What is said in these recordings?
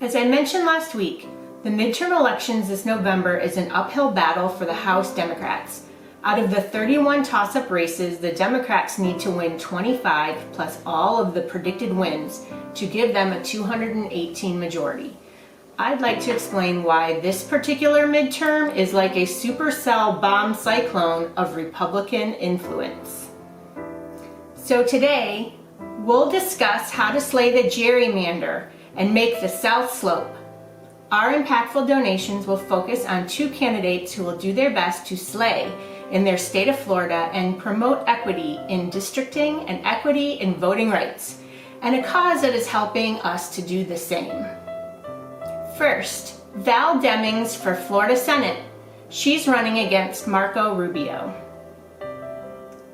As I mentioned last week, the midterm elections this November is an uphill battle for the House Democrats. Out of the 31 toss-up races, the Democrats need to win 25 plus all of the predicted wins to give them a 218 majority. I'd like to explain why this particular midterm is like a supercell bomb cyclone of Republican influence. So today, we'll discuss how to slay the gerrymander and make the South slope. Our impactful donations will focus on two candidates who will do their best to slay in their state of Florida and promote equity in districting and equity in voting rights, and a cause that is helping us to do the same. First, Val Demings for Florida Senate. She's running against Marco Rubio.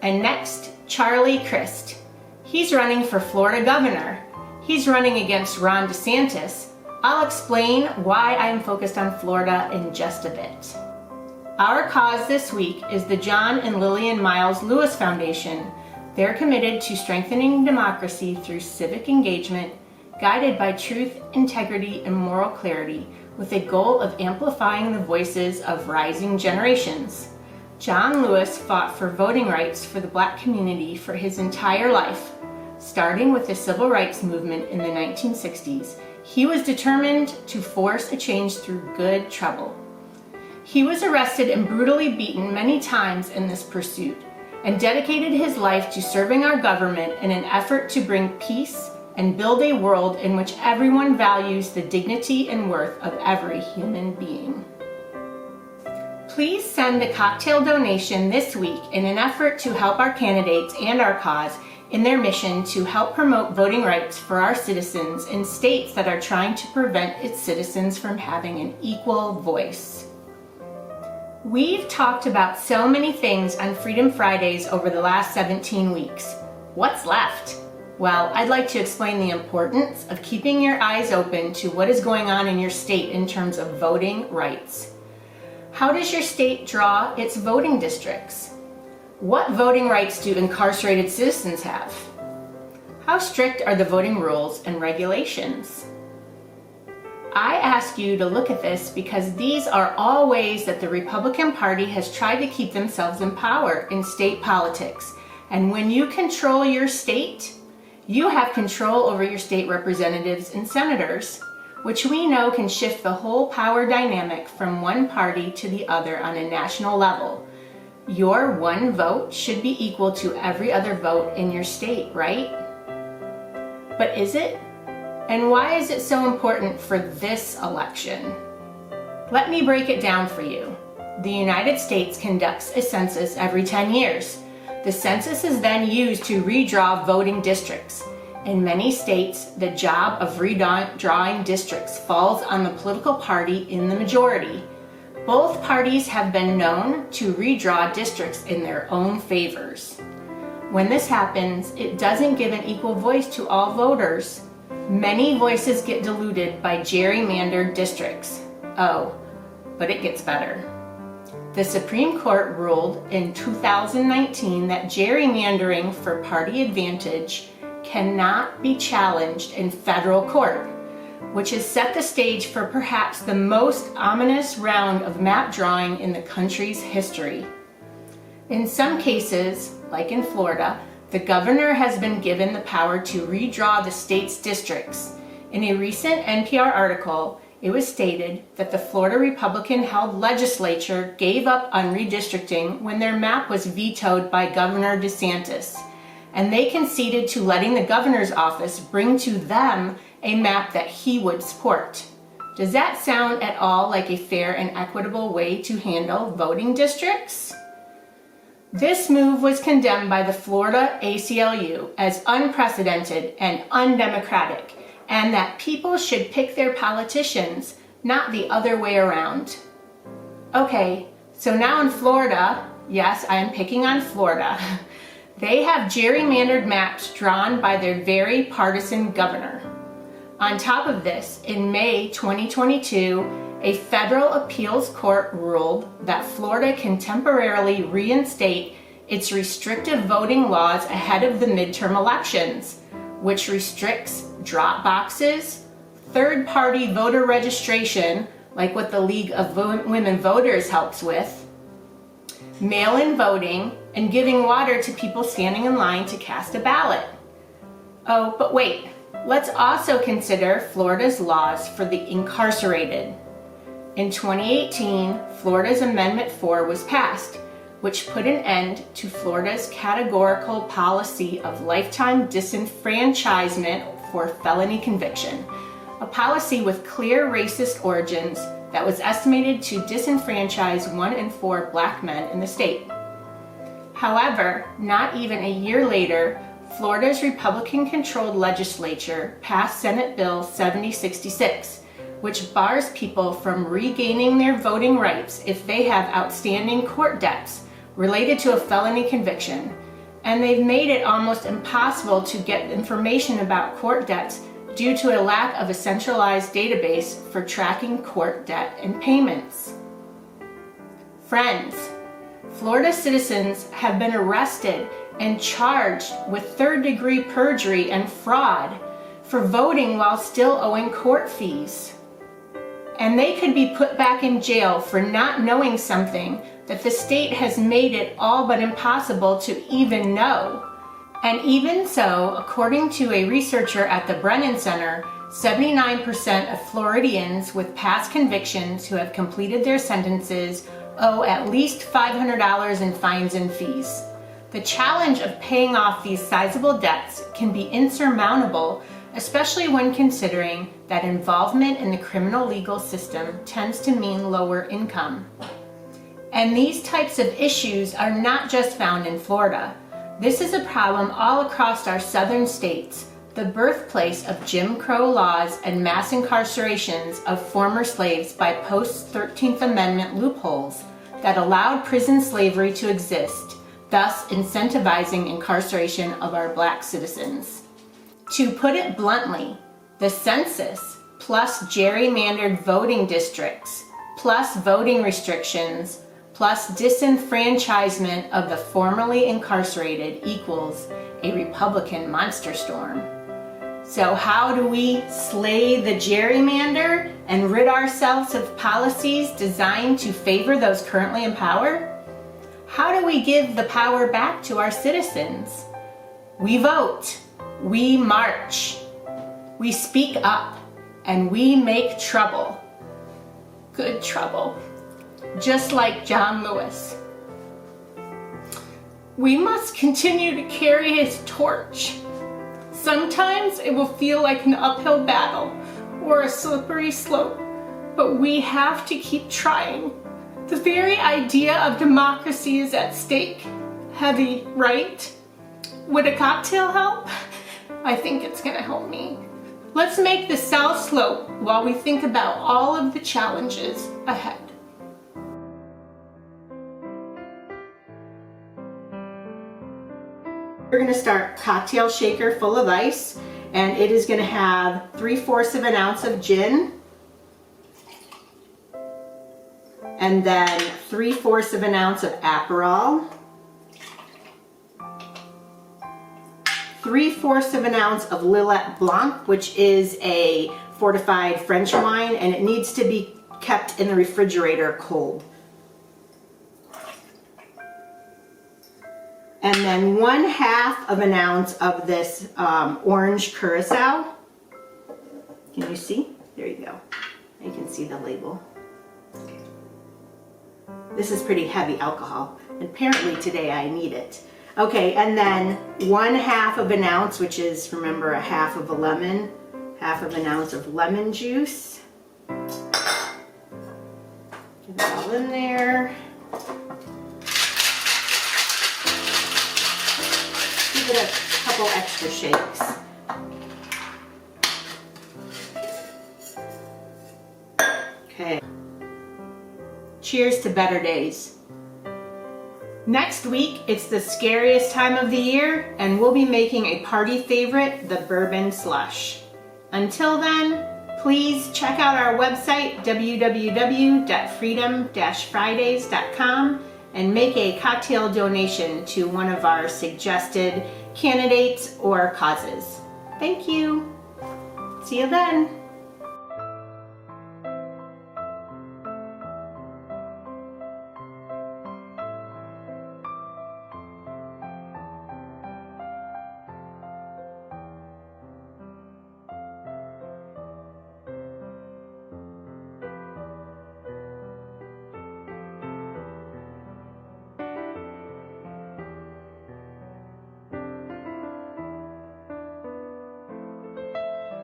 And next, Charlie Crist. He's running for Florida Governor. He's running against Ron DeSantis. I'll explain why I am focused on Florida in just a bit. Our cause this week is the John and Lillian Miles Lewis Foundation. They're committed to strengthening democracy through civic engagement, guided by truth, integrity, and moral clarity, with a goal of amplifying the voices of rising generations. John Lewis fought for voting rights for the Black community for his entire life. Starting with the civil rights movement in the 1960s, he was determined to force a change through good trouble. He was arrested and brutally beaten many times in this pursuit, and dedicated his life to serving our government in an effort to bring peace and build a world in which everyone values the dignity and worth of every human being. Please send a cocktail donation this week in an effort to help our candidates and our cause in their mission to help promote voting rights for our citizens in states that are trying to prevent its citizens from having an equal voice. We've talked about so many things on Freedom Fridays over the last 17 weeks. What's left? Well, I'd like to explain the importance of keeping your eyes open to what is going on in your state in terms of voting rights. How does your state draw its voting districts? What voting rights do incarcerated citizens have? How strict are the voting rules and regulations? I ask you to look at this because these are all ways that the Republican Party has tried to keep themselves in power in state politics. And when you control your state, you have control over your state representatives and senators, which we know can shift the whole power dynamic from one party to the other on a national level. Your one vote should be equal to every other vote in your state, right? But is it? And why is it so important for this election? Let me break it down for you. The United States conducts a census every 10 years. The census is then used to redraw voting districts. In many states, the job of redrawing districts falls on the political party in the majority. Both parties have been known to redraw districts in their own favors. When this happens, it doesn't give an equal voice to all voters. Many voices get diluted by gerrymandered districts. Oh, but it gets better. The Supreme Court ruled in 2019 that gerrymandering for party advantage cannot be challenged in federal court, which has set the stage for perhaps the most ominous round of map drawing in the country's history. In some cases, like in Florida, the governor has been given the power to redraw the state's districts. In a recent NPR article, it was stated that the Florida Republican-held legislature gave up on redistricting when their map was vetoed by Governor DeSantis, and they conceded to letting the governor's office bring to them a map that he would support. Does that sound at all like a fair and equitable way to handle voting districts? This move was condemned by the Florida ACLU as unprecedented and undemocratic, and that people should pick their politicians, not the other way around. Okay, so now in Florida, yes, I am picking on Florida, they have gerrymandered maps drawn by their very partisan governor. On top of this, in May 2022, a federal appeals court ruled that Florida can temporarily reinstate its restrictive voting laws ahead of the midterm elections, which restricts drop boxes, third-party voter registration, like what the League of Women Voters helps with, mail-in voting, and giving water to people standing in line to cast a ballot. Oh, but wait, let's also consider Florida's laws for the incarcerated. In 2018, Florida's Amendment 4 was passed, which put an end to Florida's categorical policy of lifetime disenfranchisement for felony conviction, a policy with clear racist origins that was estimated to disenfranchise 1 in 4 black men in the state. However, not even a year later, Florida's Republican-controlled legislature passed Senate Bill 7066, which bars people from regaining their voting rights if they have outstanding court debts related to a felony conviction. And they've made it almost impossible to get information about court debts due to a lack of a centralized database for tracking court debt and payments. Friends, Florida citizens have been arrested and charged with third-degree perjury and fraud for voting while still owing court fees. And they could be put back in jail for not knowing something that the state has made it all but impossible to even know. And even so, according to a researcher at the Brennan Center, 79% of Floridians with past convictions who have completed their sentences owe at least $500 in fines and fees. The challenge of paying off these sizable debts can be insurmountable, especially when considering that involvement in the criminal legal system tends to mean lower income. And these types of issues are not just found in Florida. This is a problem all across our southern states, the birthplace of Jim Crow laws and mass incarcerations of former slaves by post-13th Amendment loopholes that allowed prison slavery to exist, thus incentivizing incarceration of our black citizens. To put it bluntly, the census plus gerrymandered voting districts plus voting restrictions plus disenfranchisement of the formerly incarcerated equals a Republican monster storm. So how do we slay the gerrymander and rid ourselves of policies designed to favor those currently in power? How do we give the power back to our citizens? We vote. We march, we speak up, and we make trouble. Good trouble, just like John Lewis. We must continue to carry his torch. Sometimes it will feel like an uphill battle or a slippery slope, but we have to keep trying. The very idea of democracy is at stake. Heavy, right? Would a cocktail help? I think it's gonna help me. Let's make the south slope while we think about all of the challenges ahead. We're gonna start cocktail shaker full of ice, and it is gonna have 3/4 of an ounce of gin, and then 3/4 of an ounce of Aperol, 3/4 of an ounce of Lillet Blanc, which is a fortified French wine, and it needs to be kept in the refrigerator cold. And then 1/2 of an ounce of this orange curacao. Can you see? There you go. You can see the label. This is pretty heavy alcohol. Apparently today I need it. Okay, and then 1/2 of an ounce, which is, remember, 1/2 of a lemon, 1/2 of an ounce of lemon juice. Get it all in there. Give it a couple extra shakes. Okay. Cheers to better days. Next week, it's the scariest time of the year, and we'll be making a party favorite, the bourbon slush. Until then, please check out our website, www.freedom-fridays.com, and make a cocktail donation to one of our suggested candidates or causes. Thank you. See you then.